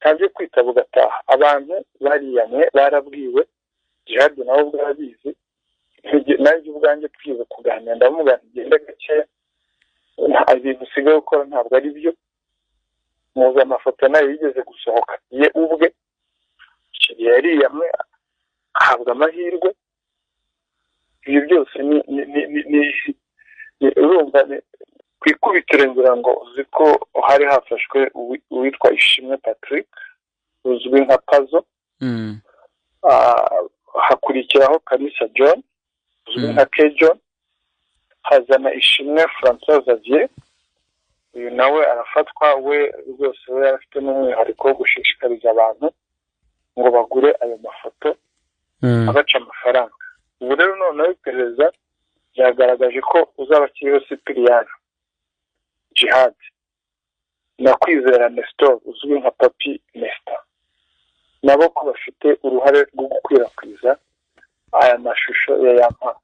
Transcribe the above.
ntabyo kwitaba ugataha. Abantu bariyamwe, barabwiwe, Jihad nawe ubwo arabizi, nanjye ubwanjye twize kuganira ndavuga ngende gakeya, nta ibintu usigaye gukora ntabwo ari byo. Muzi amafoto nayo yigeze gusohoka ye ubwe, icyo gihe yariyamwe ahabwa amahirwe. Ibi byose urumva ku ikubitiro ngira ngo uzi ko hari hafashwe uwitwa Ishimwe Patrick uzwi nka Pazo, hakurikiraho Kalisa John uzwi nka Kejon, hazana Ishimwe François Xavier, uyu nawe arafatwa, we rwose we afite n'umwihariko wo gushishikariza abantu ngo bagure ayo mafoto abaca amafaranga. Ubu rero noneho iperereza ryagaragaje ko uzaba akiriho Sipiriyano, Jihad na Kwizera Nestor uzwi nka Papi Nestor, nabo ko bafite uruhare rwo gukwirakwiza aya mashusho ya Yampara.